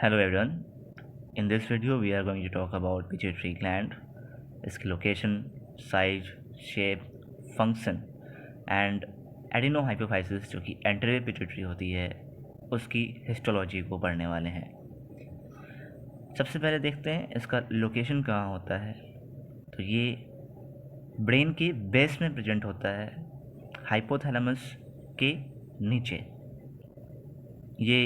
Hello everyone. In this video we are going to talk about pituitary gland, इसकी location, size, shape, function and adenohypophysis जो कि anterior pituitary होती है उसकी histology को पढ़ने वाले हैं। सबसे पहले देखते हैं इसका लोकेशन कहाँ होता है। तो ये ब्रेन के बेस में प्रेजेंट होता है, हाइपोथैलेमस के नीचे। ये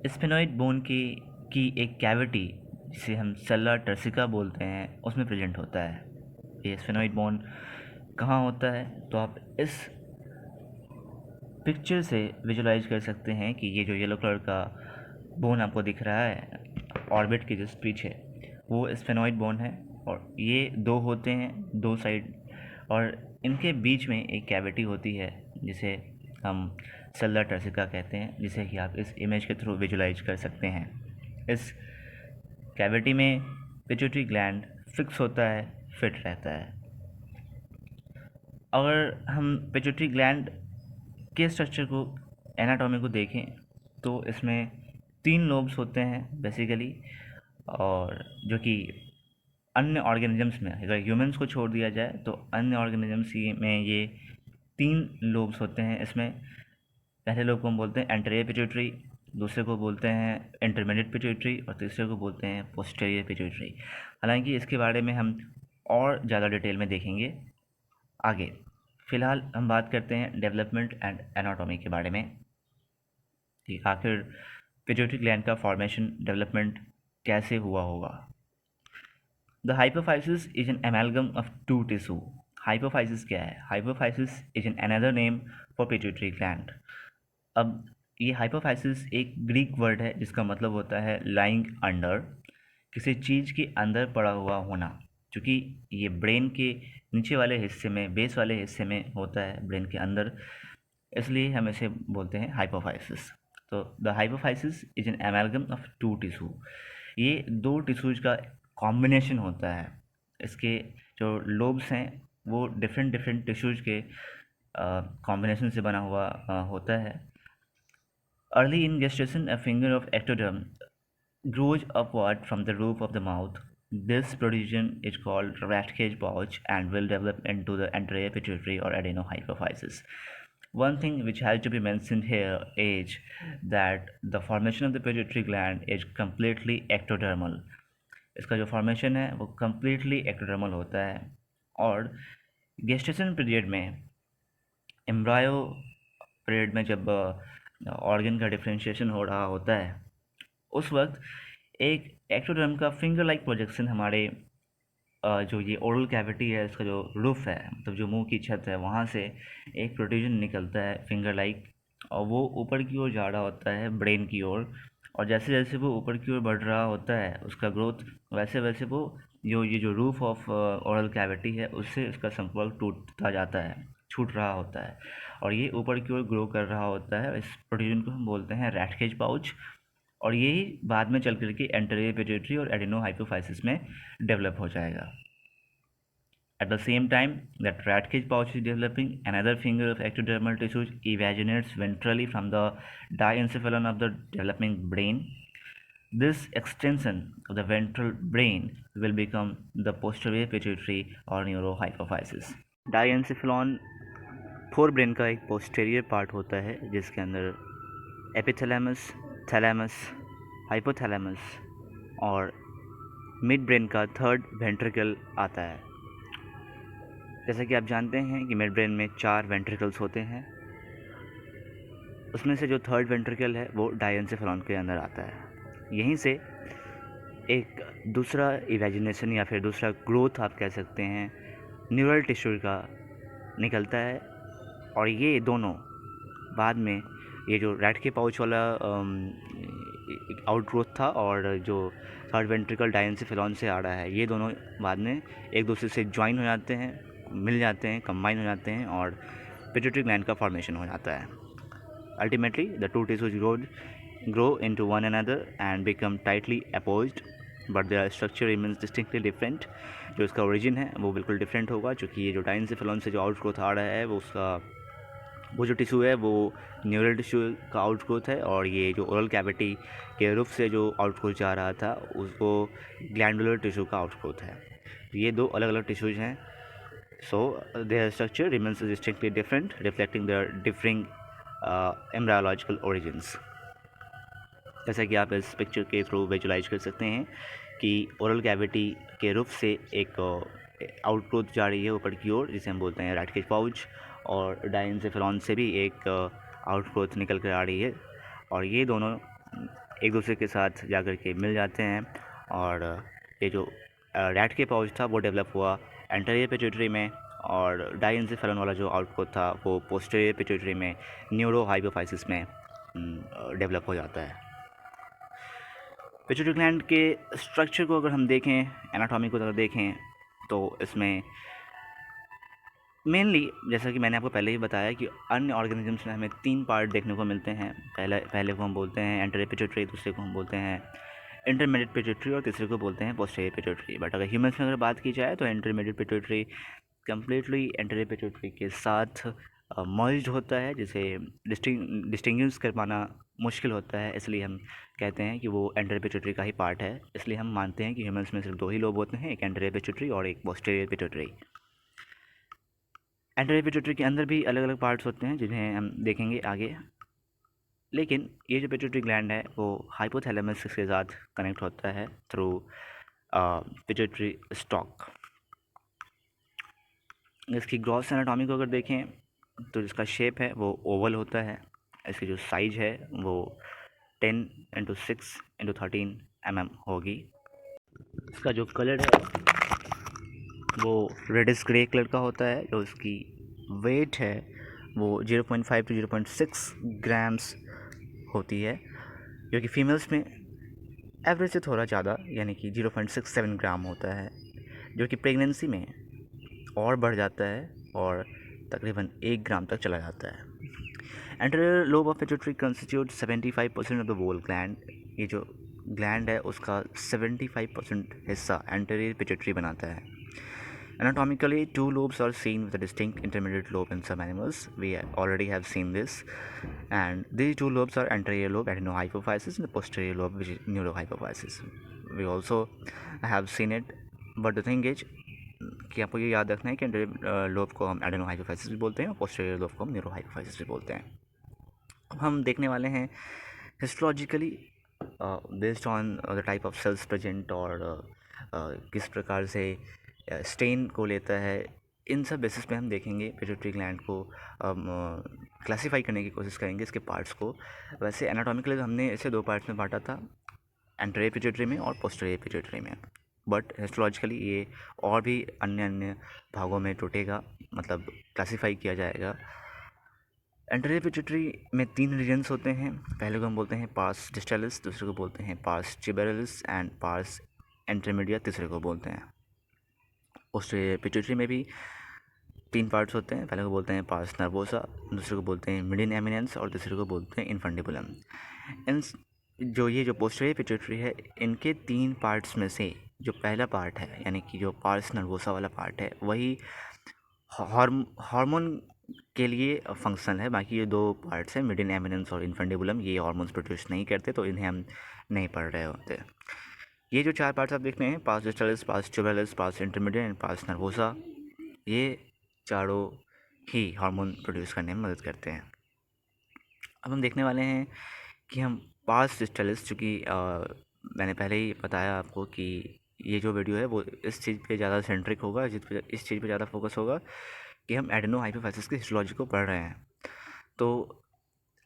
स्फेनॉइड बोन की एक कैविटी जिसे हम सेल्ला टर्सिका बोलते हैं उसमें प्रेजेंट होता है। ये स्फेनॉइड बोन कहाँ होता है तो आप इस पिक्चर से विजुलाइज कर सकते हैं कि ये जो येलो कलर का बोन आपको दिख रहा है ऑर्बिट के जस्ट पीछे, वो स्फेनॉइड बोन है और ये दो होते हैं दो साइड, और इनके बीच में एक कैविटी होती है जिसे हम सेल्ला टर्सिका कहते हैं, जिसे कि आप इस इमेज के थ्रू विजुलाइज कर सकते हैं। इस कैविटी में पिट्यूटरी ग्लैंड फिक्स होता है, फिट रहता है। अगर हम पिट्यूटरी ग्लैंड के स्ट्रक्चर को, एनाटॉमी को देखें तो इसमें 3 लोब्स होते हैं बेसिकली, और जो कि अन्य ऑर्गेनिजम्स में, अगर ह्यूमंस को छोड़ दिया जाए तो अन्य ऑर्गेनिजम्स में ये 3 लोब्स होते हैं। इसमें पहले लोब को हम बोलते हैं एंटेरियर पिट्यूटरी, दूसरे को बोलते हैं इंटरमीडिएट पिट्यूटरी और तीसरे को बोलते हैं पोस्टीरियर पिट्यूटरी। हालांकि इसके बारे में हम और ज़्यादा डिटेल में देखेंगे आगे। फ़िलहाल हम बात करते हैं डेवलपमेंट एंड एनाटॉमी के बारे में कि आखिर पिट्यूटरी ग्लैंड का फॉर्मेशन, डेवलपमेंट कैसे हुआ होगा। The hypophysis is an एमेलगम of 2 tissue. Hypophysis क्या है? Hypophysis is an another name for pituitary gland. अब ये हाइपोफाइसिस एक ग्रीक वर्ड है जिसका मतलब होता है लाइंग अंडर, किसी चीज़ के अंदर पड़ा हुआ होना। क्योंकि ये ब्रेन के नीचे वाले हिस्से में, बेस वाले हिस्से में होता है, ब्रेन के अंदर, इसलिए हम इसे बोलते हैं हाइपोफाइसिस। तो the hypophysis is an एमेलगम of 2 tissue. ये 2 टिश्यूज का कॉम्बिनेशन होता है। इसके जो लोब्स हैं वो डिफरेंट टिश्यूज के कॉम्बिनेशन से बना हुआ होता है। Early in gestation, a finger of ectoderm grows upward from the roof of the mouth. This protrusion is called rat cage pouch and will develop into the anterior pituitary or adenohypophysis. One thing which has to be mentioned here is that the formation of the pituitary gland is completely ectodermal. इसका जो formation है वो completely ectodermal होता है, और gestation period में, embryo period में, जब ऑर्गन का डिफ्रेंशिएशन हो रहा होता है उस वक्त एक एक्टोडर्म का फिंगर लाइक प्रोजेक्शन हमारे जो ये ओरल कैविटी है, इसका जो रूफ है, मतलब जो मुंह की छत है, वहाँ से एक प्रोट्रूजन निकलता है फिंगर लाइक, और वो ऊपर की ओर जा रहा होता है ब्रेन की ओर। और जैसे जैसे वो ऊपर की ओर बढ़ रहा होता है उसका ग्रोथ, वैसे वैसे वो ये जो रूफ ऑफ ओरल कैविटी है उससे उसका संपर्क टूटता जाता है, छूट रहा होता है, और ये ऊपर की ओर ग्रो कर रहा होता है। इस प्रोट्रूजन को हम बोलते हैं रैट केज पाउच, और यही बाद में चल कर के एंटेरियर पिट्यूटरी और एडेनोहाइपोफाइसिस में डेवलप हो जाएगा। At the same time that rat cage pouch is developing, another finger of ectodermal tissues evaginates ventrally from the diencephalon of the developing brain. This extension of the ventral brain will become the posterior pituitary or neurohypophysis. Diencephalon fore brain का एक posterior part होता है जिसके अंदर epithalamus, thalamus, hypothalamus और mid brain का third ventricle आता है। जैसा कि आप जानते हैं कि मिड ब्रेन में 4 वेंट्रिकल्स होते हैं, उसमें से जो थर्ड वेंट्रिकल है वो डायएंसेफेलॉन के अंदर आता है। यहीं से एक दूसरा इवेजिनेशन या फिर दूसरा ग्रोथ आप कह सकते हैं न्यूरल टिश्यू का निकलता है, और ये दोनों बाद में, ये जो रैट के पाउच वाला आउटग्रोथ था और जो थर्ड वेंट्रिकल डायएंसेफेलॉन से आ रहा है, ये दोनों बाद में एक दूसरे से ज्वाइन हो जाते हैं, मिल जाते हैं, कंबाइन हो जाते हैं और पिट्यूटरी ग्लैंड का फॉर्मेशन हो जाता है। Ultimately the 2 tissues grow into one another and become tightly opposed, but their structure remains distinctly different. जो इसका ओरिजिन है वो बिल्कुल डिफरेंट होगा, क्योंकि ये जो डायएंसेफेलॉन से जो आउटग्रोथ आ रहा है वो उसका वो जो टिश्यू है वो न्यूरल टिश्यू का आउटग्रोथ है, और ये जो ओरल कैविटी के रूफ से जो आउटग्रोथ जा रहा था उसको ग्लैंडुलर टिश्यू का आउटग्रोथ है। ये दो अलग अलग टिश्यूज हैं। So their structure remains distinctly different, reflecting their differing embryological origins. जैसा कि आप इस पिक्चर के थ्रू विजुलाइज कर सकते हैं कि ओरल कैविटी के रूफ से एक आउटग्रोथ जा रही है ऊपर की ओर, जिसे हम बोलते हैं रैटकेज पाउच, और डायनसेफेरॉन से भी एक आउटग्रोथ निकल कर आ रही है, और ये दोनों एक दूसरे के साथ जाकर के मिल जाते हैं। और ये जो रैट के पाउच था वो डेवलप हुआ एंटीरियर पिट्यूटरी में, और डायनसेफेरॉन वाला जो आउटग्रोथ था वो पोस्टीरियर पिट्यूटरी में न्यूरो हाइपोफाइसिस में डेवलप हो जाता है। पिट्यूटरी ग्लैंड के स्ट्रक्चर को अगर हम देखें, एनाटॉमी को अगर देखें, तो इसमें मेनली जैसा कि मैंने आपको पहले ही बताया कि अन्य ऑर्गेनिजम्स में हमें 3 पार्ट देखने को मिलते हैं। पहले को हम बोलते हैं एंटीरियर पिट्यूटरी, दूसरे को हम बोलते हैं इंटरमीडिएट पिट्यूटरी, और तीसरे को बोलते हैं पोस्टीरियर पिट्यूटरी। बट अगर ह्यूमन्स में अगर बात की जाए तो intermediate pituitary completely anterior pituitary के साथ मर्ज्ड होता है, जिसे डिस्टिंग्विश कर पाना मुश्किल होता है। इसलिए हम कहते हैं कि वो एंटीरियर पिट्यूटरी का ही पार्ट है। इसलिए हम मानते हैं कि ह्यूमन्स में सिर्फ 2 ही लोब होते हैं, एक एंटीरियर पिट्यूटरी और एक पोस्टीरियर पिट्यूटरी। एंटीरियर पिट्यूटरी के अंदर भी अलग अलग पार्ट्स होते हैं जिन्हें हम देखेंगे आगे। लेकिन ये जो पिट्यूटरी ग्लैंड है वो हाइपोथैलेमस के साथ कनेक्ट होता है थ्रू पिट्यूटरी स्टॉक। इसकी ग्रॉस एनाटॉमी को अगर देखें तो जिसका शेप है वो ओवल होता है। इसकी जो साइज है वो 10x6x13 mm होगी। इसका जो कलर है वो रेडिश ग्रे कलर का होता है। जो इसकी वेट है वो 0.5 to 0.6 ग्राम्स होती है, जो कि फीमेल्स में एवरेज से थोड़ा ज़्यादा यानी कि 0.67 ग्राम होता है, जो कि प्रेगनेंसी में और बढ़ जाता है और तकरीबन 1 ग्राम तक चला जाता है। Anterior lobe of pituitary constitute 75% of the whole gland. ये जो ग्लैंड है उसका 75% हिस्सा एंटीरियर पिट्यूटरी बनाता है। Anatomically, 2 lobes are seen with a distinct intermediate lobe in some animals. We already have seen this, and these 2 lobes are anterior lobe adenohypophysis and the posterior lobe which is neurohypophysis. We also have seen it, but the thing is कि आपको ये याद रखना है कि anterior lobe को हम एडेनोहाइपोफाइसिस भी बोलते हैं और पोस्टीरियर लोब को हम न्यूरोहाइपोफाइसिस भी बोलते हैं। अब हम देखने वाले हैं histologically based on the type of cells present, और किस प्रकार से स्टेन को लेता है। इन सब बेसिस पे हम देखेंगे पिट्यूटरी ग्लैंड को क्लासीफाई करने की कोशिश करेंगे इसके पार्ट्स को। वैसे एनाटॉमिकली हमने इसे 2 पार्ट्स में बांटा था, एंटीरियर पिट्यूटरी में और पोस्टीरियर पिट्यूटरी में, बट हिस्टोलॉजिकली ये और भी अन्य भागों में टूटेगा, मतलब क्लासीफाई किया जाएगा। एंटीरियर पिट्यूटरी में 3 रीजन्स होते हैं। पहले को हम बोलते हैं पार्स डिस्टालिस, दूसरे को बोलते हैं parse tuberalis and pars intermedia तीसरे को बोलते हैं। पोस्टीरियर पिट्यूटरी में भी 3 पार्ट्स होते हैं। पहले को बोलते हैं पार्स नर्वोसा, दूसरे को बोलते हैं मिडिन एमिनेंस और तीसरे को बोलते हैं इनफंडिबुलम। इन जो पोस्टीरियर पिट्यूटरी है, इनके 3 पार्ट्स में से जो पहला पार्ट है यानी कि जो पार्स नर्वोसा वाला पार्ट है वही हार्मोन के लिए फंक्शनल है। बाकी ये 2 पार्ट्स हैं मिडिन एमिनेंस और इनफंडिबुलम, ये हार्मोन्स प्रोड्यूस नहीं करते, तो इन्हें हम नहीं पढ़ रहे होते। ये जो 4 पार्ट्स आप देख रहे हैं, pars distalis, pars tuberalis, pars intermediate and pars nervosa, ये चारों ही हार्मोन प्रोड्यूस करने में मदद करते हैं। अब हम देखने वाले हैं कि हम पार्स डिस्टालिस, चूँकि मैंने पहले ही बताया आपको कि ये जो वीडियो है वो इस चीज़ पे ज़्यादा सेंट्रिक होगा, इस चीज़ पे ज़्यादा फोकस होगा कि हम एडेनोहाइपोफाइसिस की हिस्टोलॉजी को पढ़ रहे हैं। तो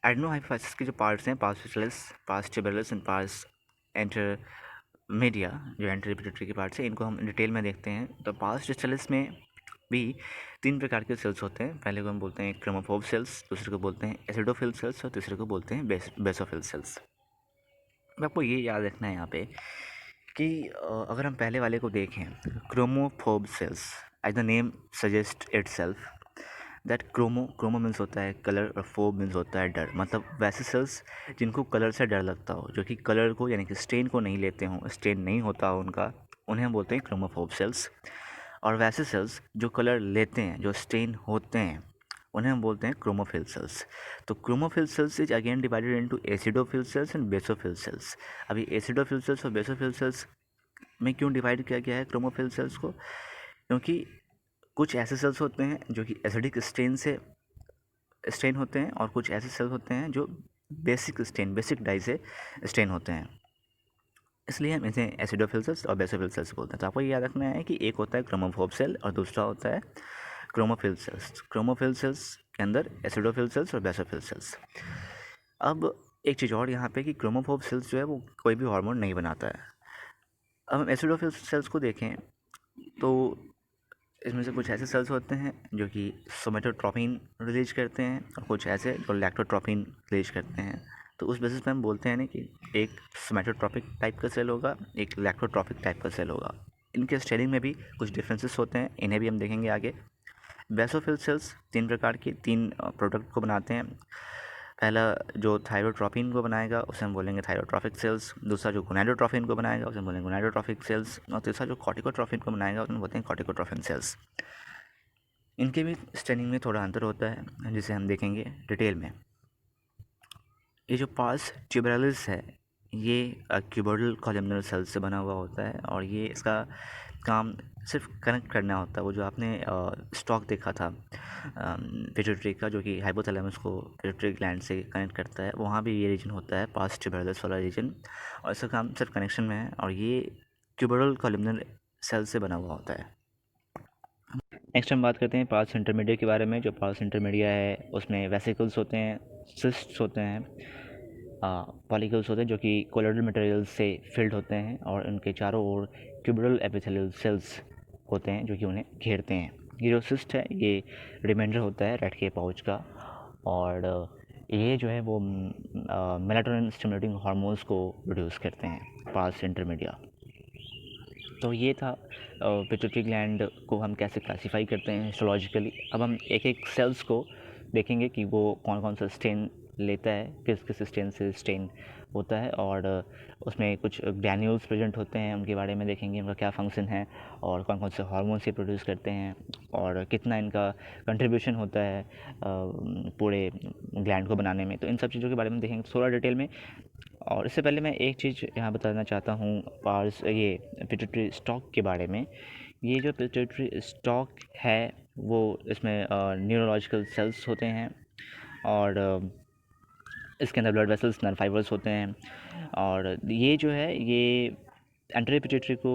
एडेनोहाइपोफाइसिस के जो पार्ट्स हैं, pars distalis, pars tuberalis and pars intermedia, जो एंटीरियर पिट्यूटरी के पार्ट्स हैं, इनको हम डिटेल में देखते हैं। तो पार्स डिस्टालिस में भी 3 प्रकार के सेल्स होते हैं। पहले को हम बोलते हैं क्रोमोफोब सेल्स, दूसरे को बोलते हैं एसिडोफिल सेल्स और तीसरे को बोलते हैं बेसोफिल सेल्स। अब आपको ये याद रखना है यहाँ पे कि अगर हम पहले वाले को देखें, chromophobe cells, as the name suggest itself that chromo means होता है कलर और फोब मीन्स होता है डर। मतलब वैसे सेल्स जिनको कलर से डर लगता हो, जो कि कलर को यानी कि स्टेन को नहीं लेते हों, स्टेन नहीं होता हो उनका, उन्हें हम बोलते हैं क्रोमोफोब सेल्स। और वैसे सेल्स जो कलर लेते हैं, जो स्टेन होते हैं, उन्हें हम बोलते हैं क्रोमोफिल सेल्स। तो chromophil cells is again divided into acidophil cells and basophil cells. अभी एसिडोफिल सेल्स और बेसोफिल सेल्स में क्यों डिवाइड किया गया है क्रोमोफिल सेल्स को? क्योंकि कुछ ऐसे सेल्स होते हैं जो कि एसिडिक स्टेन से स्टेन होते हैं और कुछ ऐसे सेल्स होते हैं जो बेसिक डाई से स्टेन होते हैं, इसलिए हम इसे एसिडोफिल सेल्स और बेसोफिल सेल्स बोलते हैं। तो आपको ये याद रखना है कि एक होता है क्रोमोफोब सेल और दूसरा होता है क्रोमोफिल सेल्स। क्रोमोफिल सेल्स के अंदर एसिडोफिल सेल्स और बेसोफिल सेल्स। अब एक चीज़ और यहाँ पे कि क्रोमोफोब सेल्स जो है वो कोई भी हार्मोन नहीं बनाता है। अब हम एसिडोफिल सेल्स को देखें तो इसमें से कुछ ऐसे सेल्स होते हैं जो कि सोमेटोट्रोपिन रिलीज करते हैं और कुछ ऐसे जो लैक्टोट्रोपिन रिलीज करते हैं। तो उस बेसिस पे हम बोलते हैं ना कि एक सोमेटोट्रोपिक टाइप का सेल होगा, एक लैक्टोट्रोपिक टाइप का सेल होगा। इनके स्टेरिंग में भी कुछ डिफरेंसेस होते हैं, इन्हें भी हम देखेंगे आगे। बेसोफिल सेल्स तीन प्रकार के तीन प्रोडक्ट को बनाते हैं। पहला जो थायरोट्रोपिन को बनाएगा उसे हम बोलेंगे थायरोट्रॉफिक सेल्स, दूसरा जो गोनाडोट्रोपिन को बनाएगा उसे हम बोलेंगे गोनाडोट्रॉफिक सेल्स, और तीसरा जो कॉर्टिकोट्रोपिन को बनाएगा उसे बोलते हैं कॉर्टिकोट्रोपिन सेल्स। इनके भी स्टेनिंग में थोड़ा अंतर होता है जिसे हम देखेंगे डिटेल में। ये जो पार्स ट्यूबरलिस है ये क्यूबोइडल कॉलमनर सेल से बना हुआ होता है और ये इसका काम सिर्फ कनेक्ट करना होता है। वो जो आपने स्टॉक देखा था पिट्यूटरी का जो कि हाइपोथैलेमस को पिट्यूटरी ग्लैंड से कनेक्ट करता है, वहाँ भी ये रीजन होता है पार्स ट्यूबरलिस वाला रीजन, और इसका काम सिर्फ कनेक्शन में है और ये क्यूबोइडल कॉलमनर सेल से बना हुआ होता है। नेक्स्ट हम बात करते हैं पार्स इंटरमीडिया के बारे में। जो पार्स इंटरमीडिया है उसमें वेसिकल्स होते हैं, सिस्ट्स होते हैं, पॉलिकल्स होते हैं जो कि कोलोइडल मटेरियल से फिल्ड होते हैं और उनके चारों ओर क्यूबोइडल एपिथेलियल सेल्स होते हैं जो कि उन्हें घेरते हैं। ये जो सिस्ट है ये रिमाइंडर होता है रेड के पाउच का, और ये जो है वो मेलाटोनिन स्टिमुलेटिंग हार्मोन्स को प्रोड्यूस करते हैं पार्स इंटरमीडिया। तो ये था पिट्यूटरी ग्लैंड को हम कैसे क्लासीफाई करते हैं हिस्टोलॉजिकली। अब हम एक एक सेल्स को देखेंगे कि वो कौन कौन सा स्टेन लेता है, किस किस स्टेन से स्टेन होता है, और उसमें कुछ ग्रैन्यूल्स प्रेजेंट होते हैं, उनके बारे में देखेंगे उनका क्या फंक्शन है और कौन कौन से हार्मोन्स ये प्रोड्यूस करते हैं और कितना इनका कंट्रीब्यूशन होता है पूरे ग्लैंड को बनाने में। तो इन सब चीज़ों के बारे में देखेंगे थोड़ा डिटेल में। और इससे पहले मैं एक चीज़ यहाँ बताना चाहता हूँ पार्स ये पिट्यूटरी स्टॉक के बारे में। ये जो पिट्यूटरी स्टॉक है वो इसमें न्यूरोलॉजिकल सेल्स होते हैं और इसके अंदर ब्लड वेसल्स नर्व फाइबर्स होते हैं, और ये जो है ये एंटेरियर पिट्यूटरी को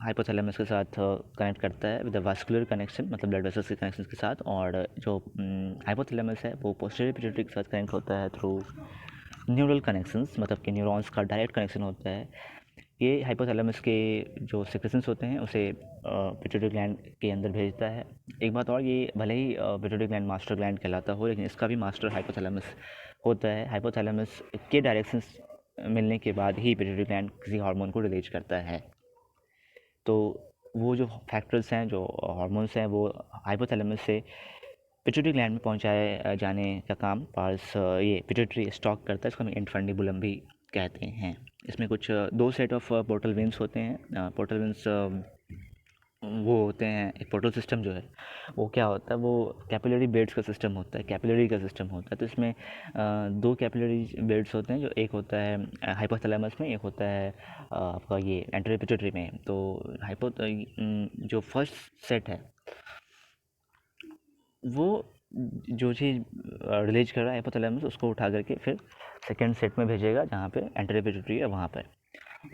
हाइपोथैलेमस के साथ कनेक्ट करता है विद द वास्कुलर कनेक्शन, मतलब ब्लड वेसल्स के कनेक्शन के साथ, और जो हाइपोथैलेमस है वो पोस्टीरियर पिट्यूटरी के साथ कनेक्ट होता है थ्रू न्यूरल कनेक्शंस, मतलब कि न्यूरॉन्स का डायरेक्ट कनेक्शन होता है। ये हाइपोथैलेमस के जो सेक्रेशंस होते हैं उसे पिट्यूटरी ग्लैंड के अंदर भेजता है। एक बात और, ये भले ही पिट्यूटरी ग्लैंड मास्टर ग्लैंड कहलाता हो लेकिन इसका भी मास्टर हाइपोथैलेमस होता है। हाइपोथैलेमस के डायरेक्शंस मिलने के बाद ही पिट्यूटरी ग्लैंड किसी हार्मोन को रिलीज करता है। तो वो जो फैक्टर्स हैं, जो हार्मोन्स हैं, वो हाइपोथैलेमस से पिट्यूटरी ग्लैंड में पहुंचाए जाने का काम पार्स ये पिट्यूटरी स्टॉक करता है। इसको हम इंफंडिबुलम भी कहते हैं। इसमें कुछ दो सेट ऑफ पोर्टल वेन्स होते हैं। पोर्टल वेन्स वो होते हैं, एक पोर्टल सिस्टम जो है वो क्या होता है, वो कैपिलरी बेड्स का सिस्टम होता है, कैपिलरी का सिस्टम होता है। तो इसमें दो कैपिलरी बेड्स होते हैं, जो एक होता है हाइपोथैलेमस में, एक होता है आपका ये एंटेरियर पिट्यूटरी में। तो जो फर्स्ट सेट है वो जो चीज़ रिलीज कर रहा है हाइपोथैलेमस उसको उठा करके फिर सेकेंड सेट में भेजेगा जहाँ पे एंटेरियर पिट्यूटरी है वहाँ पर।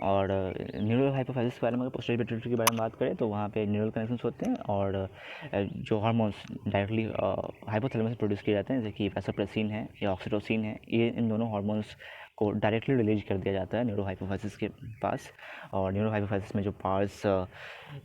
और न्यूरल हाइपोफाइसिस के बारे में, पोस्टीरियर पिट्यूटरी के बारे में बात करें तो वहाँ पे न्यूरल कनेक्शंस होते हैं और जो हार्मोन्स डायरेक्टली हाइपोथैलेमस से प्रोड्यूस किए जाते हैं जैसे कि वैसोप्रेसिन है या ऑक्सीटोसिन है, ये इन दोनों हार्मोन्स को डायरेक्टली रिलीज कर दिया जाता है न्यूरो हाइपोफाइसिस के पास। और न्यूरो हाइपोफाइसिस में जो पार्ट्स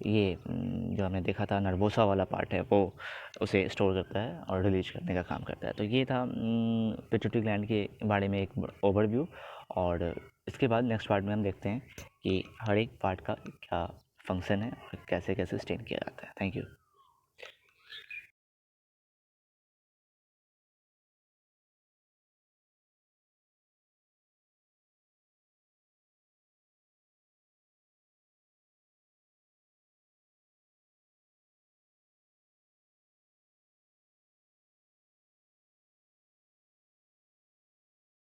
ये जो हमने देखा था नर्वोसा वाला पार्ट है वो उसे स्टोर करता है और रिलीज करने का काम करता है। तो ये था पिट्यूटरी ग्लैंड के बारे में एक ओवरव्यू। और इसके बाद नेक्स्ट पार्ट में हम देखते हैं कि हर एक पार्ट का क्या फंक्शन है और कैसे कैसे स्टेन किया जाता है। Thank you.